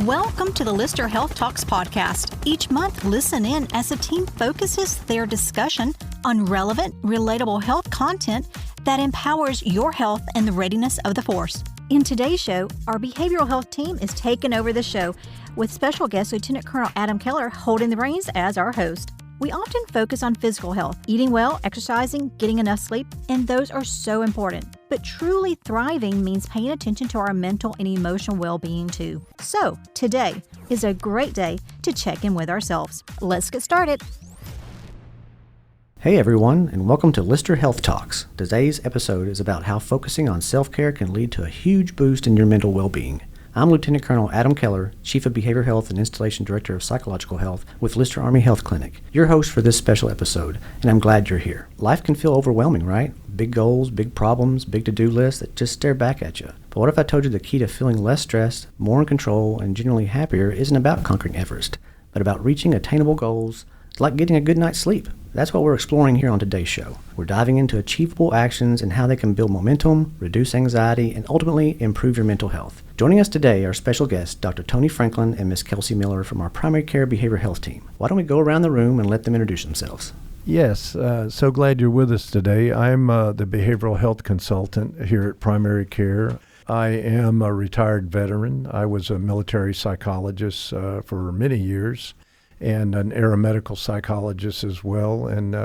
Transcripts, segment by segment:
Welcome to the Lyster Health Talks podcast. Each month, listen in as the team focuses their discussion on relevant, relatable health content that empowers your health and the readiness of the force. In today's show, our behavioral health team is taking over the show with special guest Lieutenant Colonel Adam Keller holding the reins as our host. We often focus on physical health, eating well, exercising, getting enough sleep, and those are so important. But truly thriving means paying attention to our mental and emotional well-being too. So today is a great day to check in with ourselves. Let's get started. Hey everyone, and welcome to Lyster Health Talks. Today's episode is about how focusing on self-care can lead to a huge boost in your mental well-being. I'm Lieutenant Colonel Adam Keller, Chief of Behavioral Health and Installation Director of Psychological Health with Lyster Army Health Clinic, your host for this special episode, and I'm glad you're here. Life can feel overwhelming, right? Big goals, big problems, big to-do lists that just stare back at you. But what if I told you the key to feeling less stressed, more in control, and genuinely happier isn't about conquering Everest, but about reaching attainable goals? It's like getting a good night's sleep. That's what we're exploring here on today's show. We're diving into achievable actions and how they can build momentum, reduce anxiety, and ultimately improve your mental health. Joining us today are special guests, Dr. Tony Franklin and Ms. Kelsey Miller from our primary care behavioral health team. Why don't we go around the room and let them introduce themselves? Yes, so glad you're with us today. I'm the behavioral health consultant here at Primary Care. I am a retired veteran. I was a military psychologist for many years, and an aeromedical psychologist as well. And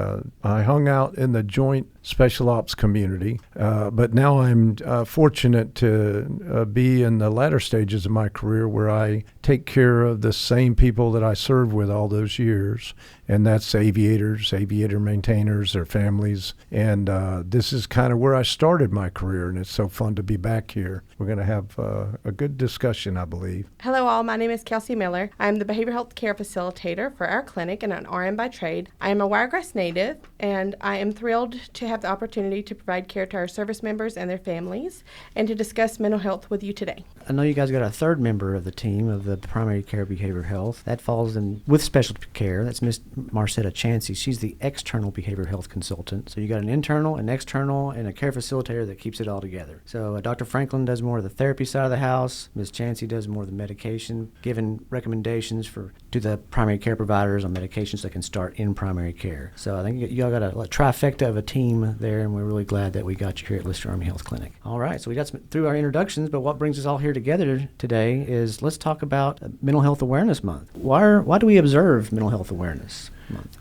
I hung out in the joint special ops community. But now I'm fortunate to be in the latter stages of my career where I take care of the same people that I served with all those years. And that's aviators, aviator maintainers, their families. And this is kind of where I started my career, and it's so fun to be back here. We're going to have a good discussion, I believe. Hello all, my name is Kelsey Miller. I'm the behavioral health care facilitator for our clinic and an RN by trade. I am a Wiregrass native, and I am thrilled to have the opportunity to provide care to our service members and their families and to discuss mental health with you today. I know you guys got a third member of the team of the primary care behavioral health. That falls in with special care. That's Ms. Marcetta Chansey. She's the external behavioral health consultant. So you got an internal, an external, and a care facilitator that keeps it all together. So Dr. Franklin does more of the therapy side of the house. Ms. Chansey does more of the medication, giving recommendations to the primary care providers on medications that can start in primary care. So I think you all got a trifecta of a team there, and we're really glad that we got you here at Lyster Army Health Clinic. All right, so we got through our introductions, but what brings us all here together today is let's talk about Mental Health Awareness Month. Why do we observe Mental Health Awareness Month?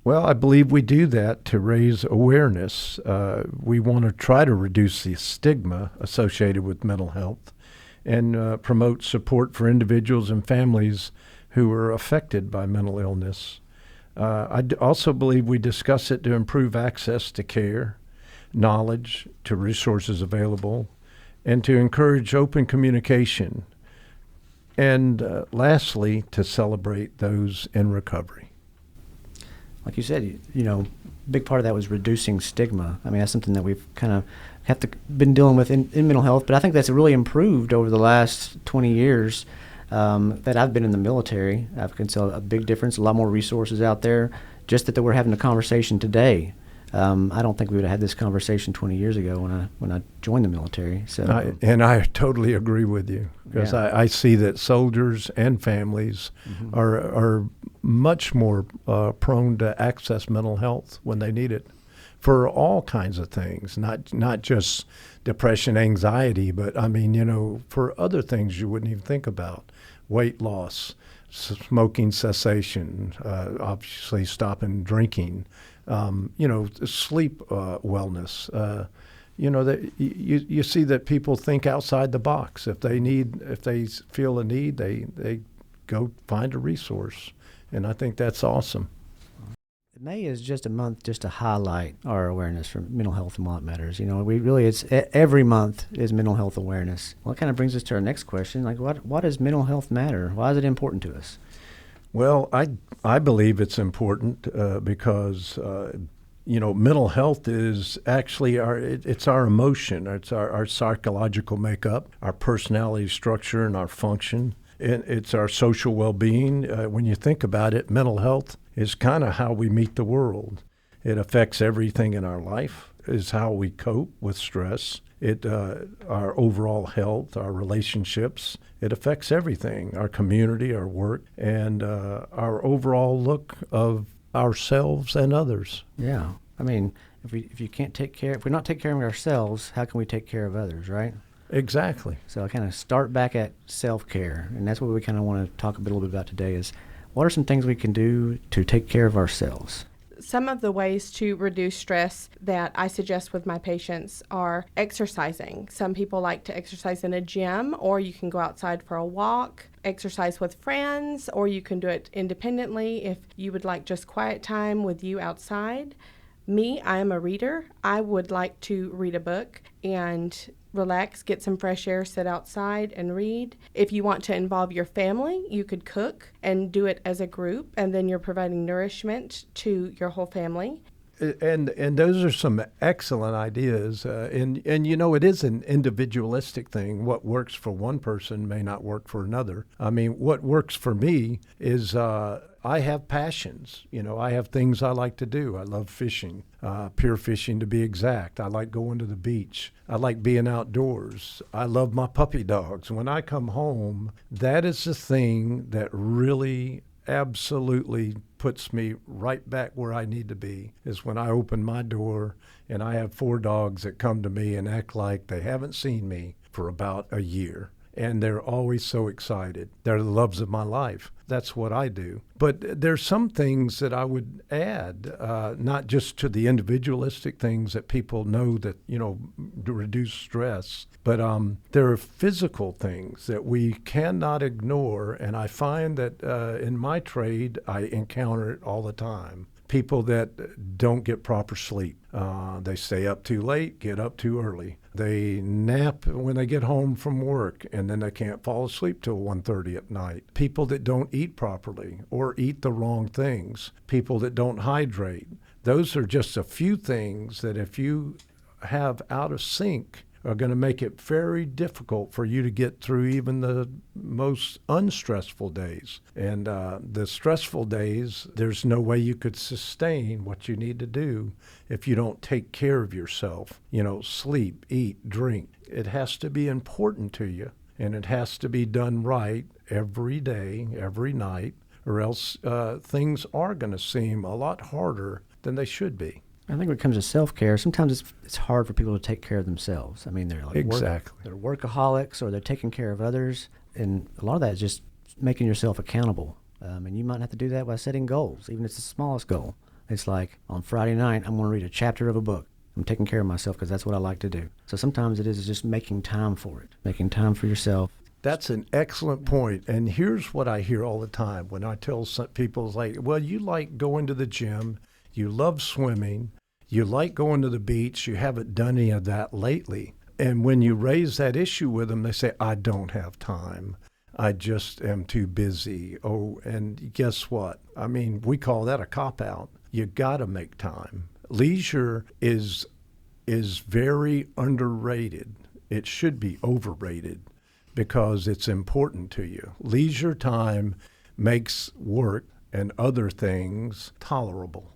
Well, I believe we do that to raise awareness. We want to try to reduce the stigma associated with mental health and promote support for individuals and families who are affected by mental illness. I also believe we discuss it to improve access to care, knowledge, to resources available, and to encourage open communication. And lastly, to celebrate those in recovery. Like you said, big part of that was reducing stigma. I mean, that's something that we've kind of been dealing with in mental health, but I think that's really improved over the last 20 years that I've been in the military. I can tell a big difference, a lot more resources out there. Just that we're having a conversation today. I don't think we would have had this conversation 20 years ago when I joined the military. So, and I totally agree with you because I see that soldiers and families are much more prone to access mental health when they need it for all kinds of things, not just depression, anxiety, but I mean, for other things you wouldn't even think about, weight loss, smoking cessation, obviously stopping drinking. Sleep wellness. That you see that people think outside the box. If they feel a need, they go find a resource, and I think that's awesome. May is just a month just to highlight our awareness for mental health and what matters. It's every month is mental health awareness. Well, it kind of brings us to our next question. Like, what does mental health matter? Why is it important to us? Well, I believe it's important because mental health is actually it's our emotion, it's our psychological makeup, our personality structure, and our function. It's our social well-being. When you think about it, mental health is kind of how we meet the world. It affects everything in our life, is how we cope with stress, Our overall health, our relationships. It affects everything, our community, our work, and our overall look of ourselves and others. Yeah. I mean, if we're not taking care of ourselves, how can we take care of others, right? Exactly. So I kind of start back at self-care, and that's what we kind of want to talk a little bit about today is what are some things we can do to take care of ourselves? Some of the ways to reduce stress that I suggest with my patients are exercising. Some people like to exercise in a gym, or you can go outside for a walk, exercise with friends, or you can do it independently if you would like just quiet time with you outside. Me, I am a reader. I would like to read a book and relax, get some fresh air, sit outside and read. If you want to involve your family, you could cook and do it as a group, and then you're providing nourishment to your whole family. And those are some excellent ideas. And you know, it is an individualistic thing. What works for one person may not work for another. I mean, what works for me is I have passions. You know, I have things I like to do. I love fishing, pier fishing to be exact. I like going to the beach. I like being outdoors. I love my puppy dogs. When I come home, that is the thing that really absolutely puts me right back where I need to be, is when I open my door and I have 4 dogs that come to me and act like they haven't seen me for about a year. And they're always so excited. They're the loves of my life. That's what I do. But there's some things that I would add, not just to the individualistic things that people know that, you know, to reduce stress, but there are physical things that we cannot ignore. And I find that in my trade, I encounter it all the time. People that don't get proper sleep. They stay up too late, get up too early. They nap when they get home from work, and then they can't fall asleep till 1:30 at night. People that don't eat properly or eat the wrong things. People that don't hydrate. Those are just a few things that if you have out of sync are going to make it very difficult for you to get through even the most unstressful days. And the stressful days, there's no way you could sustain what you need to do if you don't take care of yourself. You know, sleep, eat, drink. It has to be important to you, and it has to be done right every day, every night, or else things are going to seem a lot harder than they should be. I think when it comes to self-care, sometimes it's hard for people to take care of themselves. I mean, they're like they're workaholics, or they're taking care of others, and a lot of that is just making yourself accountable. And you might have to do that by setting goals, even if it's the smallest goal. It's like, on Friday night, I'm going to read a chapter of a book. I'm taking care of myself because that's what I like to do. So sometimes it is just making time for it, making time for yourself. That's an excellent point. And here's what I hear all the time when I tell some people, like, well, you like going to the gym, you love swimming, you like going to the beach, you haven't done any of that lately. And when you raise that issue with them, they say, I don't have time. I just am too busy. Oh, and guess what? I mean, we call that a cop-out. You got to make time. Leisure is very underrated. It should be overrated because it's important to you. Leisure time makes work and other things tolerable.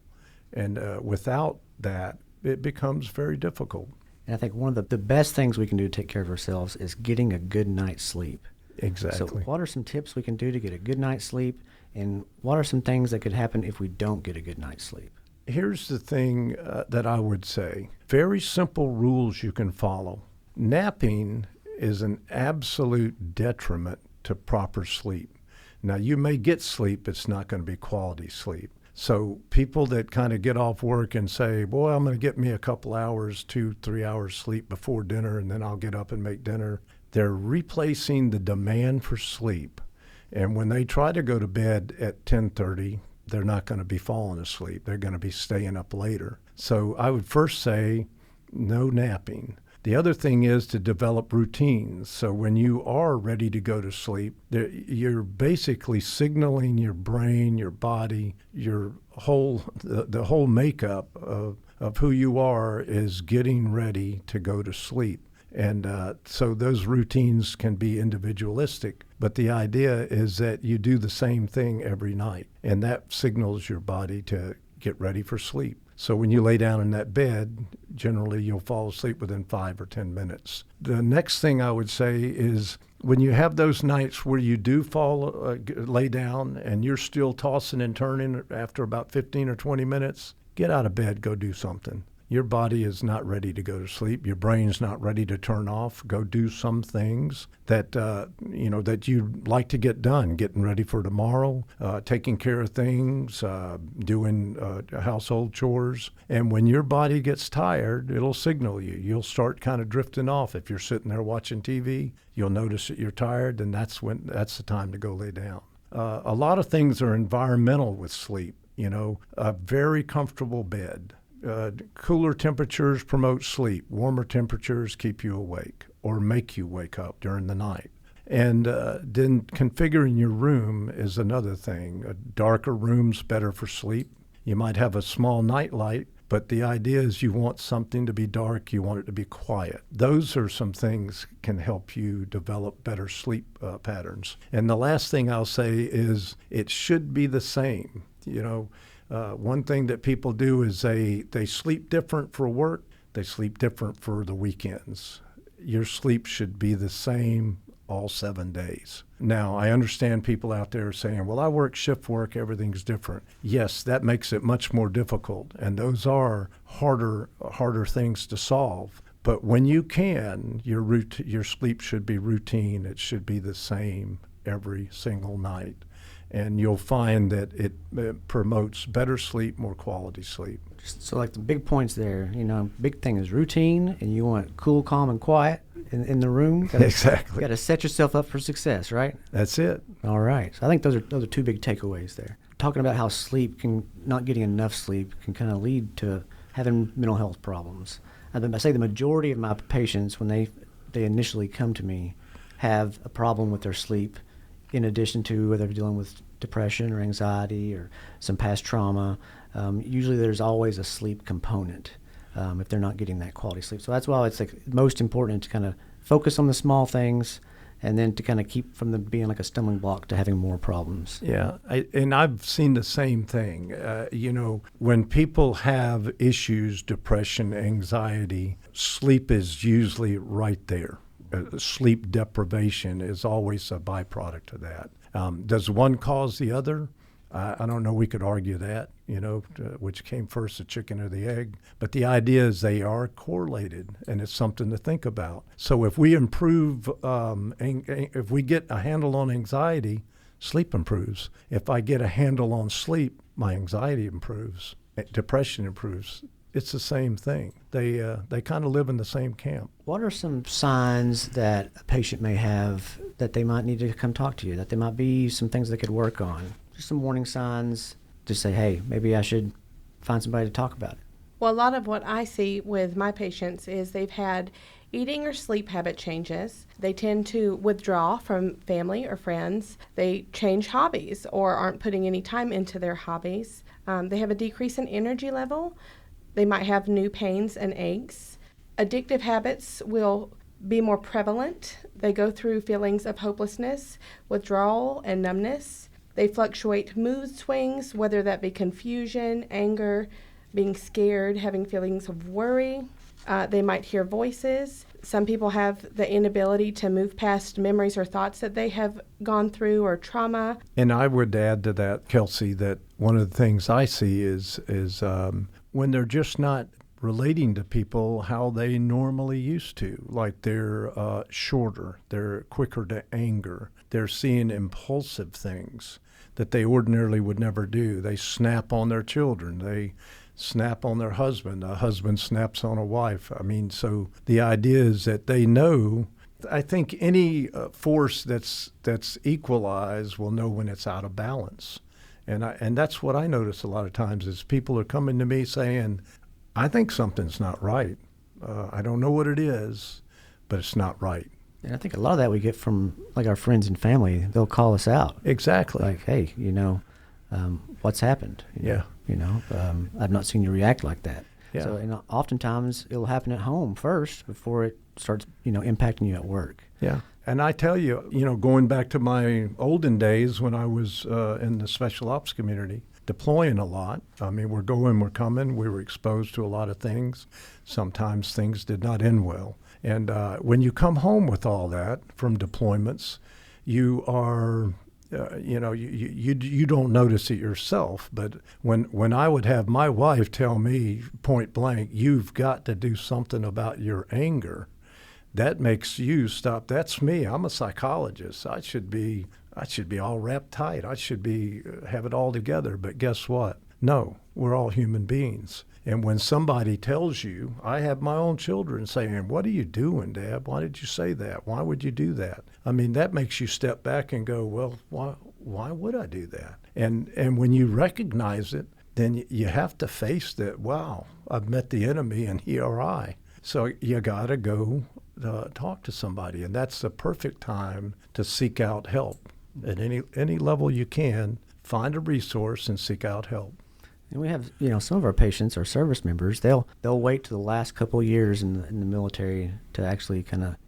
And without that, it becomes very difficult. And I think one of the best things we can do to take care of ourselves is getting a good night's sleep. Exactly. So what are some tips we can do to get a good night's sleep, and what are some things that could happen if we don't get a good night's sleep? Here's the thing that I would say. Very simple rules you can follow. Napping is an absolute detriment to proper sleep. Now, you may get sleep, it's not going to be quality sleep. So people that kind of get off work and say, boy, I'm going to get me a couple hours, 2-3 hours sleep before dinner, and then I'll get up and make dinner. They're replacing the demand for sleep. And when they try to go to bed at 10:30, they're not going to be falling asleep. They're going to be staying up later. So I would first say no napping. The other thing is to develop routines. So when you are ready to go to sleep, you're basically signaling your brain, your body, your the whole makeup of who you are is getting ready to go to sleep. And so those routines can be individualistic, but the idea is that you do the same thing every night, and that signals your body to get ready for sleep. So when you lay down in that bed, generally you'll fall asleep within 5 or 10 minutes. The next thing I would say is when you have those nights where you do lay down and you're still tossing and turning after about 15 or 20 minutes, get out of bed, go do something. Your body is not ready to go to sleep. Your brain's not ready to turn off. Go do some things that that you'd like to get done. Getting ready for tomorrow, taking care of things, doing household chores. And when your body gets tired, it'll signal you. You'll start kind of drifting off. If you're sitting there watching TV, you'll notice that you're tired, and that's the time to go lay down. A lot of things are environmental with sleep. A very comfortable bed. Cooler temperatures promote sleep. Warmer temperatures keep you awake or make you wake up during the night. And then configuring your room is another thing. A darker room's better for sleep. You might have a small night light, but the idea is you want something to be dark, you want it to be quiet. Those are some things can help you develop better sleep patterns. And the last thing I'll say is it should be the same. One thing that people do is they sleep different for work, they sleep different for the weekends. Your sleep should be the same all 7 days. Now, I understand people out there saying, well, I work shift work, everything's different. Yes, that makes it much more difficult, and those are harder things to solve. But when you can, your sleep should be routine. It should be the same every single night. And you'll find that it promotes better sleep, more quality sleep. So like the big points there, big thing is routine, and you want cool, calm, and quiet in the room. Exactly. You got to set yourself up for success, right? That's it. All right. So I think those are two big takeaways there. Talking about how not getting enough sleep can kind of lead to having mental health problems. I say the majority of my patients, when they initially come to me, have a problem with their sleep, in addition to whether they're dealing with depression or anxiety or some past trauma. Usually there's always a sleep component if they're not getting that quality sleep. So that's why it's like most important to kind of focus on the small things and then to kind of keep from them being like a stumbling block to having more problems. Yeah, and I've seen the same thing. When people have issues, depression, anxiety, sleep is usually right there. Sleep deprivation is always a byproduct of that. Does one cause the other? I don't know. We could argue that, which came first, the chicken or the egg. But the idea is they are correlated, and it's something to think about. So if we improve, if we get a handle on anxiety, sleep improves. If I get a handle on sleep, my anxiety improves. Depression improves. It's the same thing. They kind of live in the same camp. What are some signs that a patient may have that they might need to come talk to you, that there might be some things they could work on? Just some warning signs to say, hey, maybe I should find somebody to talk about it. Well, a lot of what I see with my patients is they've had eating or sleep habit changes. They tend to withdraw from family or friends. They change hobbies or aren't putting any time into their hobbies. They have a decrease in energy level. They might have new pains and aches. Addictive habits will be more prevalent. They go through feelings of hopelessness, withdrawal, and numbness. They fluctuate mood swings, whether that be confusion, anger, being scared, having feelings of worry. They might hear voices. Some people have the inability to move past memories or thoughts that they have gone through or trauma. And I would add to that, Kelsey, that one of the things I see is when they're just not relating to people how they normally used to, like they're shorter, they're quicker to anger, they're seeing impulsive things that they ordinarily would never do. They snap on their children, they snap on their husband, a husband snaps on a wife. So the idea is that they know. I think any force that's equalized will know when it's out of balance. And that's what I notice a lot of times is people are coming to me saying, I think something's not right. I don't know what it is, but it's not right. And I think a lot of that we get from like our friends and family. They'll call us out. Exactly. Like, hey, what's happened? I've not seen you react like that. Yeah. So, and oftentimes it'll happen at home first before it starts, impacting you at work. Yeah. And I tell you, going back to my olden days when I was in the special ops community, deploying a lot. I mean, we're going, we're coming. We were exposed to a lot of things. Sometimes things did not end well. And when you come home with all that from deployments, you are, you don't notice it yourself. But when I would have my wife tell me point blank, you've got to do something about your anger, that makes you stop. That's me. I'm a psychologist. I should be all wrapped tight. I should have it all together. But guess what? No, we're all human beings. And when somebody tells you, I have my own children saying, what are you doing, Dad? Why did you say that? Why would you do that? I mean, that makes you step back and go, well, why would I do that? And when you recognize it, then you have to face that, wow, I've met the enemy and he or I. So you got to go talk to somebody. And that's the perfect time to seek out help. At any level you can, find a resource and seek out help. And we have, some of our patients are service members. They'll wait to the last couple of years in the military to actually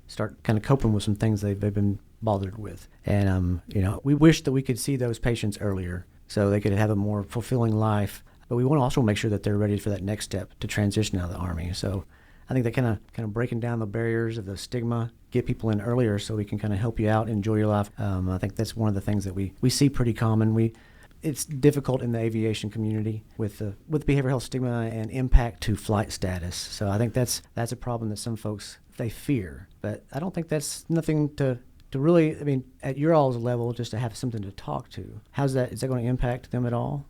start coping with some things they've been bothered with. And we wish that we could see those patients earlier so they could have a more fulfilling life. But we want to also make sure that they're ready for that next step to transition out of the Army. So I think that kind of breaking down the barriers of the stigma, get people in earlier so we can kind of help you out, enjoy your life. I think that's one of the things that we see pretty common. It's difficult in the aviation community with behavioral health stigma and impact to flight status. So I think that's a problem that some folks, they fear. But I don't think that's nothing to really, I mean, at your all's level, just to have something to talk to. Is that going to impact them at all?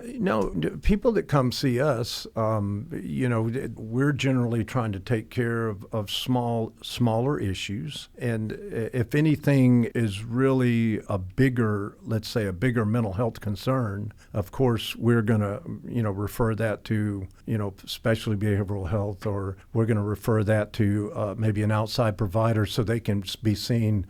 No, people that come see us, we're generally trying to take care of smaller issues. And if anything is really a bigger mental health concern, of course, we're going to, refer that to, especially behavioral health, or we're going to refer that to maybe an outside provider so they can be seen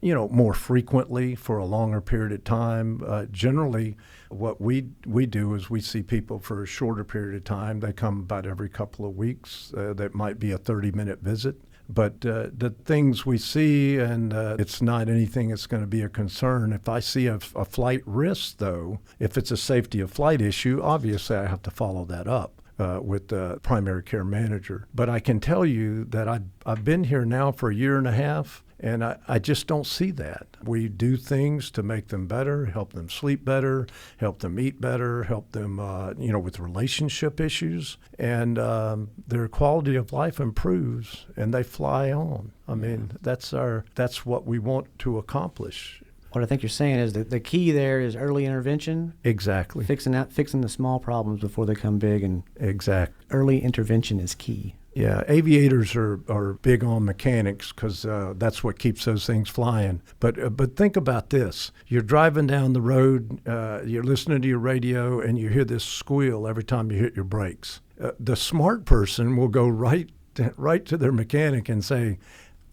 more frequently for a longer period of time. Generally, what we do is we see people for a shorter period of time. They come about every couple of weeks. That might be a 30-minute visit. But the things we see, and it's not anything that's going to be a concern. If I see a flight risk, though, if it's a safety of flight issue, obviously I have to follow that up with the primary care manager. But I can tell you that I've been here now for a year and a half, and I just don't see that. We do things to make them better, help them sleep better, help them eat better, help them, with relationship issues, and their quality of life improves, and they fly on. I mean, that's what we want to accomplish. What I think you're saying is that the key there is early intervention. Exactly. Fixing the small problems before they come big, and early intervention is key. Yeah, aviators are big on mechanics because that's what keeps those things flying. But think about this. You're driving down the road, you're listening to your radio, and you hear this squeal every time you hit your brakes. The smart person will go right to their mechanic and say,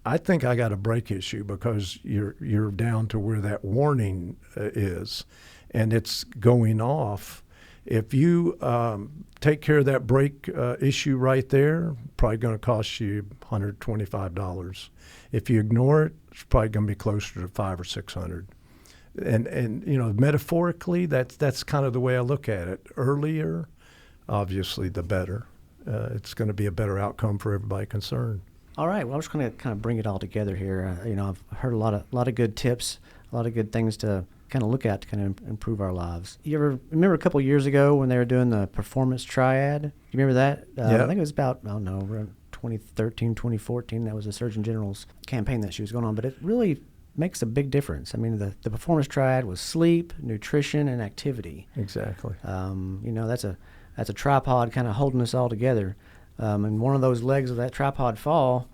I think I got a brake issue because you're down to where that warning is, and it's going off. If you take care of that brake issue right there, probably going to cost you $125. If you ignore it, it's probably going to be closer to $500 or $600. And metaphorically, that's kind of the way I look at it. Earlier, obviously, the better. It's going to be a better outcome for everybody concerned. All right. Well, I'm just going to kind of bring it all together here. I've heard a lot of good tips, a lot of good things to kind of look at to kind of improve our lives. You ever remember a couple of years ago when they were doing the performance triad? Do you remember that? Yeah. I think it was about, around 2013, 2014. That was the Surgeon General's campaign that she was going on. But it really makes a big difference. I mean, the performance triad was sleep, nutrition, and activity. Exactly. That's a tripod kind of holding us all together. And one of those legs of that tripod fall,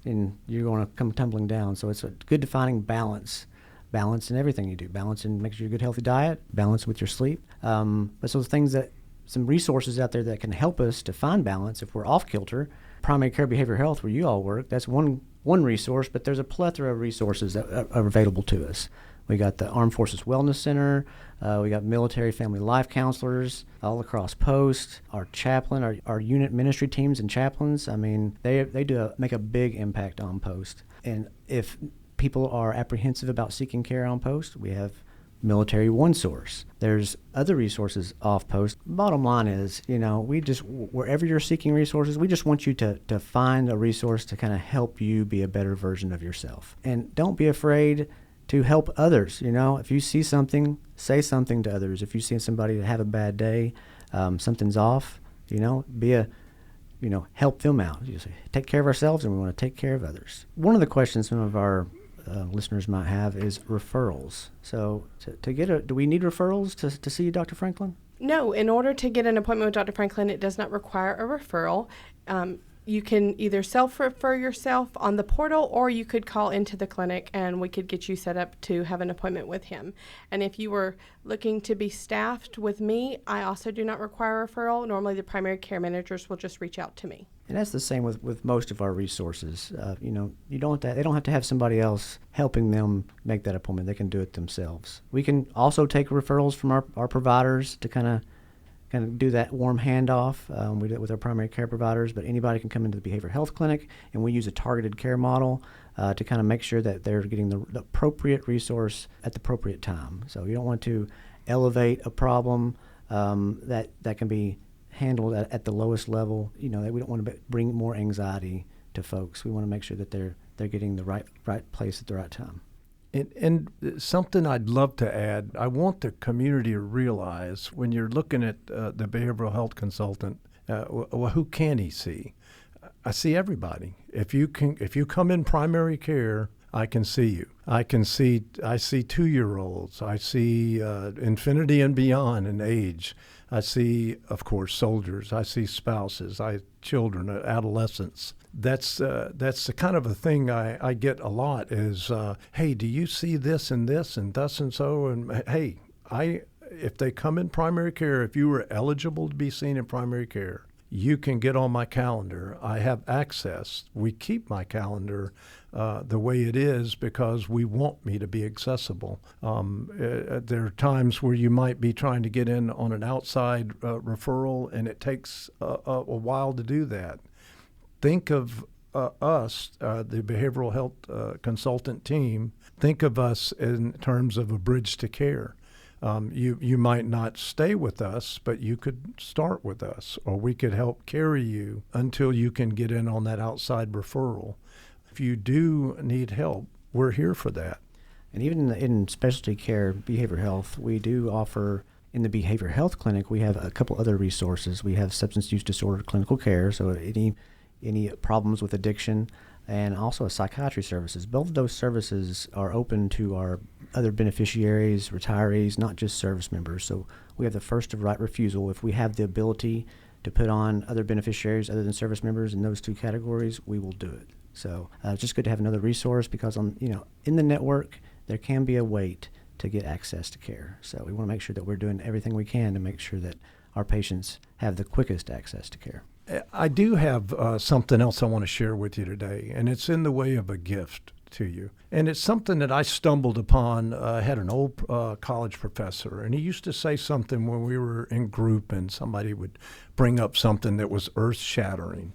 and you're going to come tumbling down. So it's a good defining balance in everything you do. Balance in making sure you're a good, healthy diet, balance with your sleep. But some resources out there that can help us to find balance if we're off kilter. Primary care behavioral health, where you all work, that's one resource, but there's a plethora of resources that are available to us. We got the Armed Forces Wellness Center. We got military family life counselors all across post. Our chaplain, our unit ministry teams and chaplains, I mean, they make a big impact on post. And if people are apprehensive about seeking care on post, we have Military One Source. There's other resources off post. Bottom line is, we just, wherever you're seeking resources, we just want you to find a resource to kind of help you be a better version of yourself. And don't be afraid to help others. If you see something, say something to others. If you see somebody have a bad day, something's off, help them out. You say, take care of ourselves, and we want to take care of others. One of the questions some of our listeners might have is referrals. So do we need referrals to see Dr. Franklin? No, in order to get an appointment with Dr. Franklin, it does not require a referral. You can either self-refer yourself on the portal, or you could call into the clinic and we could get you set up to have an appointment with him. And if you were looking to be staffed with me, I also do not require a referral. Normally the primary care managers will just reach out to me. And that's the same with most of our resources. They don't have to have somebody else helping them make that appointment. They can do it themselves. We can also take referrals from our providers to kind of do that warm handoff. We do it with our primary care providers, but anybody can come into the behavioral health clinic, and we use a targeted care model to kind of make sure that they're getting the appropriate resource at the appropriate time. So you don't want to elevate a problem that can be handled at the lowest level. We don't want to bring more anxiety to folks. We want to make sure that they're getting the right place at the right time. And something I'd love to add, I want the community to realize when you're looking at the behavioral health consultant, who can he see? I see everybody. If you come in primary care, I can see you. I see 2-year-olds. I see infinity and beyond in age. I see, of course, soldiers. I see spouses. Children, adolescents. That's the kind of a thing I get a lot is, hey, do you see this and thus and so? And hey, if they come in primary care, if you were eligible to be seen in primary care, you can get on my calendar. I have access. We keep my calendar the way it is because we want me to be accessible. There are times where you might be trying to get in on an outside referral, and it takes a while to do that. Think of us, the behavioral health consultant team, think of us in terms of a bridge to care. You might not stay with us, but you could start with us, or we could help carry you until you can get in on that outside referral. If you do need help, we're here for that. And even in specialty care, behavioral health, we do offer, in the behavioral health clinic, we have a couple other resources. We have substance use disorder clinical care, so any problems with addiction, and also a psychiatry services. Both of those services are open to our other beneficiaries, retirees, not just service members. So we have the first of right refusal. If we have the ability to put on other beneficiaries other than service members in those two categories, we will do it. So it's just good to have another resource because in the network, there can be a wait to get access to care. So we want to make sure that we're doing everything we can to make sure that our patients have the quickest access to care. I do have something else I want to share with you today, and it's in the way of a gift to you. And it's something that I stumbled upon. I had an old college professor, and he used to say something when we were in group and somebody would bring up something that was earth-shattering,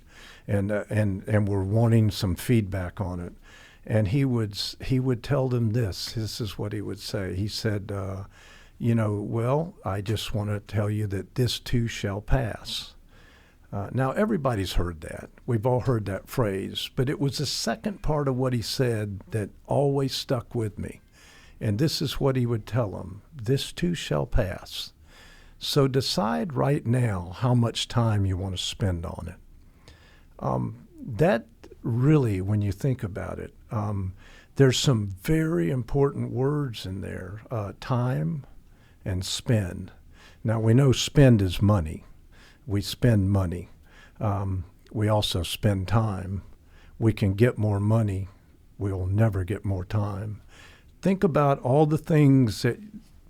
and we're wanting some feedback on it. And he would tell them this. This is what he would say. He said, well, I just want to tell you that this too shall pass. Now, everybody's heard that. We've all heard that phrase. But it was the second part of what he said that always stuck with me. And this is what he would tell them. This too shall pass. So decide right now how much time you want to spend on it. That really, when you think about it, there's some very important words in there. Time and spend. Now, we know spend is money. We spend money. We also spend time. We can get more money. We'll never get more time. Think about all the things that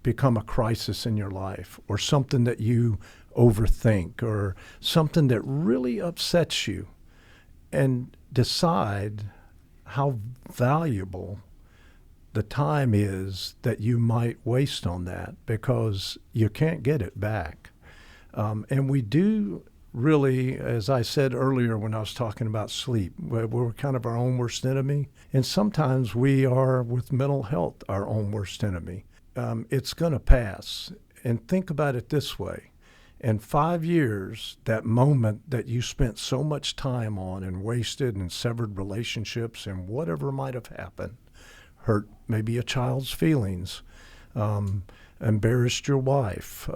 become a crisis in your life, or something that you overthink, or something that really upsets you, and decide how valuable the time is that you might waste on that, because you can't get it back. And we do really, as I said earlier when I was talking about sleep, we're kind of our own worst enemy. And sometimes we are, with mental health, our own worst enemy. it's going to pass. And think about it this way. In 5 years, that moment that you spent so much time on and wasted and severed relationships and whatever might have happened, hurt maybe a child's feelings, embarrassed your wife,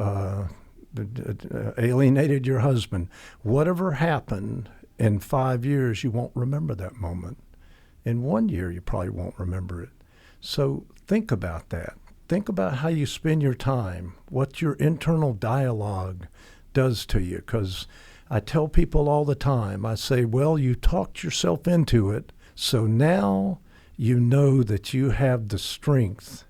alienated your husband, whatever happened, in 5 years you won't remember that moment. In 1 year you probably won't remember it. So think about that. Think about how you spend your time, what your internal dialogue does to you. Because I tell people all the time, I say, well, you talked yourself into it, so now you know that you have the strength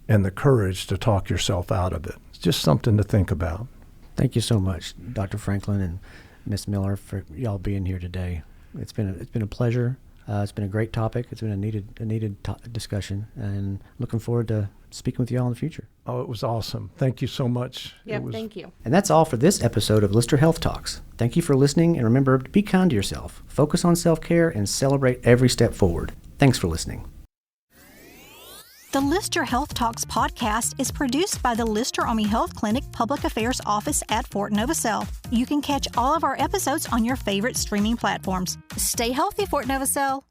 and the courage to talk yourself out of it. It's just something to think about. Thank you so much, Dr. Franklin and Ms. Miller, for y'all being here today. It's been a pleasure. It's been a great topic. It's been a needed discussion, and looking forward to speaking with you all in the future. Oh, it was awesome. Thank you so much. Yep, thank you. And that's all for this episode of Lyster Health Talks. Thank you for listening, and remember to be kind to yourself, focus on self-care, and celebrate every step forward. Thanks for listening. The Lyster Health Talks podcast is produced by the Lyster Army Health Clinic Public Affairs Office at Fort Novacell. You can catch all of our episodes on your favorite streaming platforms. Stay healthy, Fort Novacell.